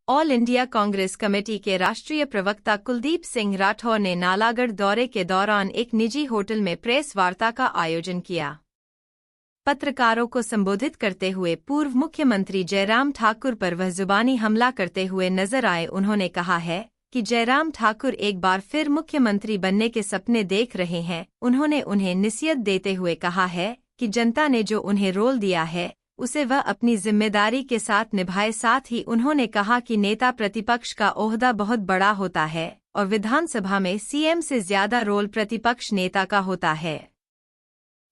All India Congress committee के राष्ट्रीय प्रवक्ता कुलदीप सिंह राठौर ने नालागढ़ दौरे के दौरान एक निजी होटल में प्रेस वार्ता का आयोजन किया। पत्रकारों को संबोधित करते हुए पूर्व मुख्यमंत्री जयराम ठाकुर पर वह जुबानी हमला करते हुए नजर आए। उन्होंने कहा है कि जयराम ठाकुर एक बार फिर मुख्यमंत्री बनने के सपने देख रहे हैं। उन्होंने उन्हें नसीहत देते हुए कहा है कि जनता ने जो उन्हें रोल दिया है उसे वह अपनी जिम्मेदारी के साथ निभाए। साथ ही उन्होंने कहा कि नेता प्रतिपक्ष का ओहदा बहुत बड़ा होता है और विधानसभा में सीएम से ज्यादा रोल प्रतिपक्ष नेता का होता है।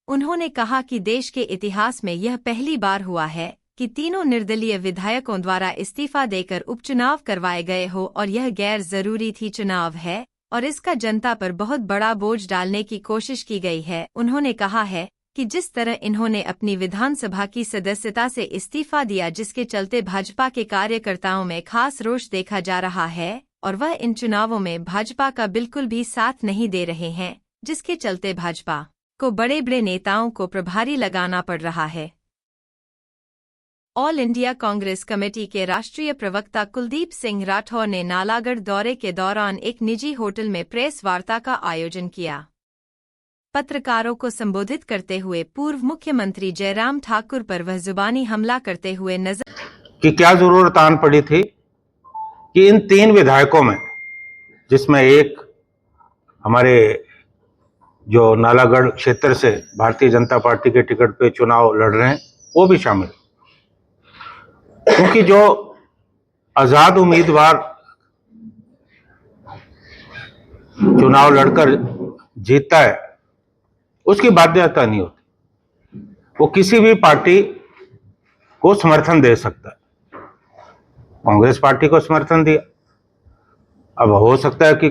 उन्होंने कहा कि देश के इतिहास में यह पहली बार हुआ है कि तीनों निर्दलीय विधायकों द्वारा इस्तीफा देकर उपचुनाव करवाए गए हो और यह गैर जरूरी थी चुनाव है और इसका जनता पर बहुत बड़ा बोझ डालने की कोशिश की गई है। उन्होंने कहा है कि जिस तरह इन्होंने अपनी विधानसभा की सदस्यता से इस्तीफा दिया, जिसके चलते भाजपा के कार्यकर्ताओं में खास रोष देखा जा रहा है और वह इन चुनावों में भाजपा का बिल्कुल भी साथ नहीं दे रहे हैं, जिसके चलते भाजपा को बड़े बड़े नेताओं को प्रभारी लगाना पड़ रहा है। ऑल इंडिया कांग्रेस कमेटी के राष्ट्रीय प्रवक्ता कुलदीप सिंह राठौर ने नालागढ़ दौरे के दौरान एक निजी होटल में प्रेस वार्ता का आयोजन किया। पत्रकारों को संबोधित करते हुए पूर्व मुख्यमंत्री जयराम ठाकुर पर वह जुबानी हमला करते हुए नजर कि क्या जरूरत आन पड़ी थी कि इन तीन विधायकों में, जिसमें एक हमारे जो नालागढ़ क्षेत्र से भारतीय जनता पार्टी के टिकट पे चुनाव लड़ रहे हैं, वो भी शामिल, क्योंकि जो आजाद उम्मीदवार चुनाव लड़कर जीतता है उसकी बाध्यता नहीं होती, वो किसी भी पार्टी को समर्थन दे सकता है। कांग्रेस पार्टी को समर्थन दिया, अब हो सकता है कि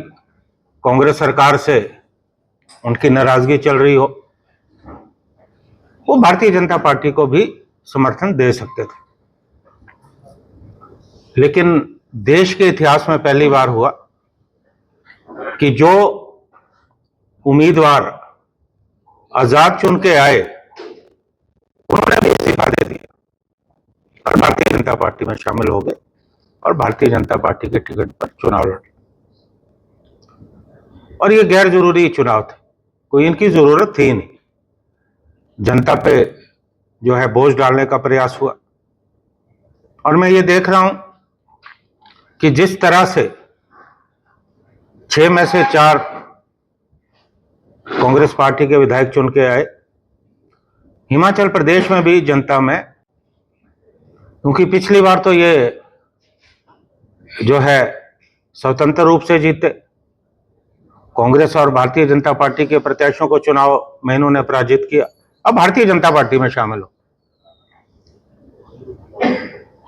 कांग्रेस सरकार से उनकी नाराजगी चल रही हो, वो भारतीय जनता पार्टी को भी समर्थन दे सकते थे। लेकिन देश के इतिहास में पहली बार हुआ कि जो उम्मीदवार आजाद चुन के आए उन्होंने भी इस्तीफा दे दिया और भारतीय जनता पार्टी में शामिल हो गए और भारतीय जनता पार्टी के टिकट पर चुनाव लड़े। और ये गैर जरूरी चुनाव थे, कोई इनकी जरूरत थी नहीं। जनता पे जो है बोझ डालने का प्रयास हुआ। और मैं ये देख रहा हूं कि जिस तरह से 6 में से 4 कांग्रेस पार्टी के विधायक चुन के आए, हिमाचल प्रदेश में भी जनता में, क्योंकि पिछली बार तो ये जो है स्वतंत्र रूप से जीते, कांग्रेस और भारतीय जनता पार्टी के प्रत्याशियों को चुनाव में इन्होंने पराजित किया, अब भारतीय जनता पार्टी में शामिल हो।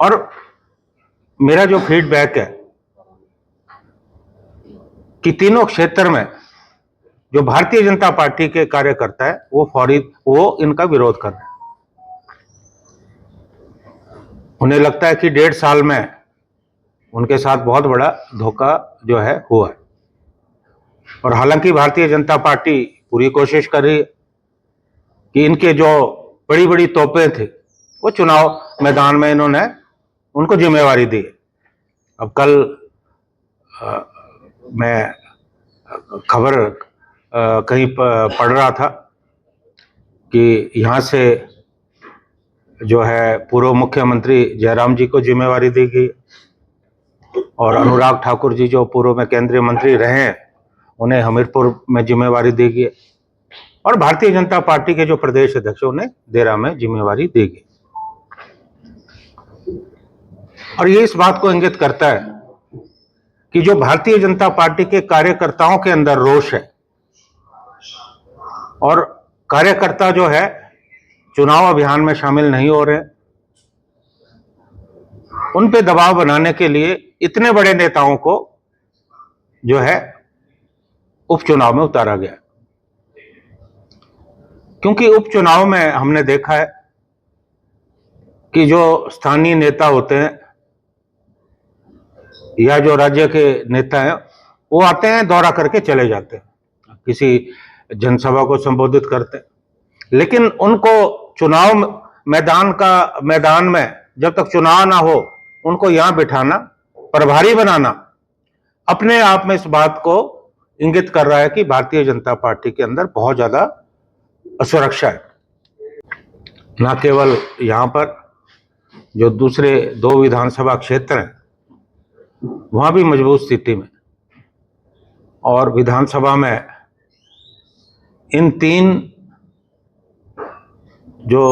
और मेरा जो फीडबैक है कि तीनों क्षेत्र में जो भारतीय जनता पार्टी के कार्यकर्ता है वो इनका विरोध कर रहे हैं। उन्हें लगता है कि 1.5 साल में उनके साथ बहुत बड़ा धोखा जो है हुआ है। और हालांकि भारतीय जनता पार्टी पूरी कोशिश कर रही है कि इनके जो बड़ी बड़ी तोपें थी वो चुनाव मैदान में इन्होंने उनको जिम्मेवारी दी। अब कल मैं खबर कहीं पढ़ रहा था कि यहाँ से जो है पूर्व मुख्यमंत्री जयराम जी को जिम्मेवारी दी गई और अनुराग ठाकुर जी जो पूर्व में केंद्रीय मंत्री रहे हैं उन्हें हमीरपुर में जिम्मेवारी दी गई और भारतीय जनता पार्टी के जो प्रदेश अध्यक्ष उन्हें देरा में जिम्मेवारी दी गई। और ये इस बात को इंगित करता है कि जो भारतीय जनता पार्टी के कार्यकर्ताओं के अंदर रोष है और कार्यकर्ता जो है चुनाव अभियान में शामिल नहीं हो रहे, उन पे दबाव बनाने के लिए इतने बड़े नेताओं को जो है उपचुनाव में उतारा गया। क्योंकि उपचुनाव में हमने देखा है कि जो स्थानीय नेता होते हैं या जो राज्य के नेता हैं वो आते हैं, दौरा करके चले जाते हैं, किसी जनसभा को संबोधित करते हैं, लेकिन उनको चुनाव मैदान में जब तक चुनाव ना हो उनको यहां बिठाना प्रभारी बनाना अपने आप में इस बात को इंगित कर रहा है कि भारतीय जनता पार्टी के अंदर बहुत ज्यादा असुरक्षा है। न केवल यहां पर, जो दूसरे 2 विधानसभा क्षेत्र हैं वहां भी मजबूत स्थिति में, और विधानसभा में इन 3 जो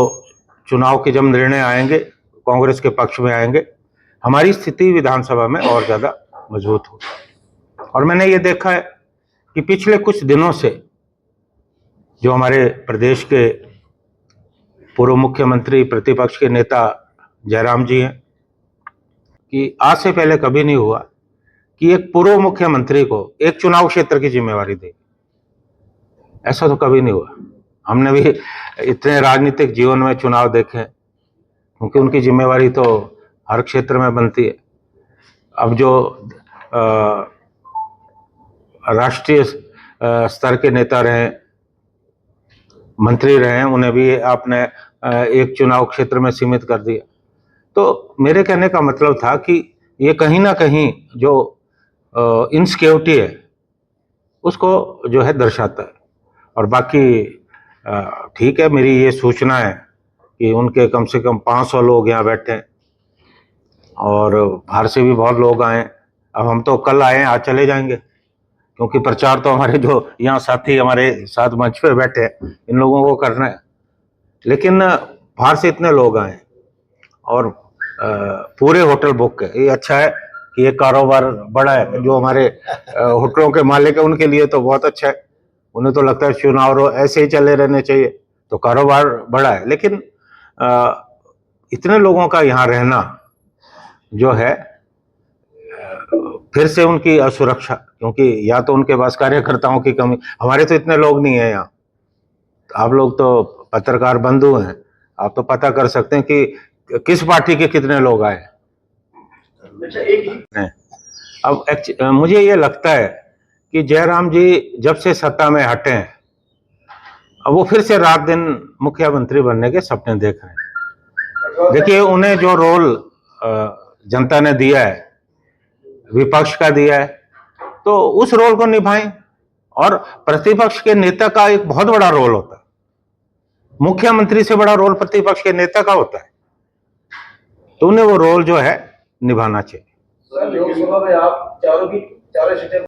चुनाव के जब निर्णय आएंगे कांग्रेस के पक्ष में आएंगे, हमारी स्थिति विधानसभा में और ज्यादा मजबूत होगी। और मैंने ये देखा है कि पिछले कुछ दिनों से जो हमारे प्रदेश के पूर्व मुख्यमंत्री प्रतिपक्ष के नेता जयराम जी हैं, कि आज से पहले कभी नहीं हुआ कि एक पूर्व मुख्यमंत्री को एक चुनाव क्षेत्र की जिम्मेवारी दी। ऐसा तो कभी नहीं हुआ। हमने भी इतने राजनीतिक जीवन में चुनाव देखे, क्योंकि उनकी जिम्मेवारी तो हर क्षेत्र में बनती है। अब जो राष्ट्रीय स्तर के नेता रहे, मंत्री रहे, उन्हें भी आपने एक चुनाव क्षेत्र में सीमित कर दिया। तो मेरे कहने का मतलब था कि ये कहीं ना कहीं जो इनसिक्योरिटी है उसको जो है दर्शाता है। और बाकी ठीक है, मेरी ये सूचना है कि उनके कम से कम 500 लोग यहाँ बैठे हैं और बाहर से भी बहुत लोग आए। अब हम तो कल आए हैं, आज चले जाएंगे, क्योंकि प्रचार तो हमारे जो यहाँ साथी हमारे साथ मंच पे बैठे हैं इन लोगों को करना है। लेकिन बाहर से इतने लोग आए और पूरे होटल बुक है। ये अच्छा है कि ये कारोबार बड़ा है। जो हमारे होटलों के मालिक है उनके लिए तो बहुत अच्छा है, उन्हें तो लगता है चुनाव ऐसे ही चले रहने चाहिए, तो कारोबार बड़ा है। लेकिन इतने लोगों का यहाँ रहना जो है, फिर से उनकी असुरक्षा, क्योंकि या तो उनके पास कार्यकर्ताओं की कमी, हमारे तो इतने लोग नहीं है यहाँ। आप लोग तो पत्रकार बंधु हैं, आप तो पता कर सकते हैं कि किस पार्टी के कितने लोग आए। अब मुझे ये लगता है कि जयराम जी जब से सत्ता में हटे हैं, अब वो फिर से रात दिन मुख्यमंत्री बनने के सपने देख रहे हैं। देखिए, उन्हें जो रोल जनता ने दिया है, विपक्ष का दिया है, तो उस रोल को निभाएं। और प्रतिपक्ष के नेता का एक बहुत बड़ा रोल होता है, मुख्यमंत्री से बड़ा रोल प्रतिपक्ष के नेता का होता है, तो उन्हें वो रोल जो है निभाना चाहिए। लोकसभा में आप चारों सीटें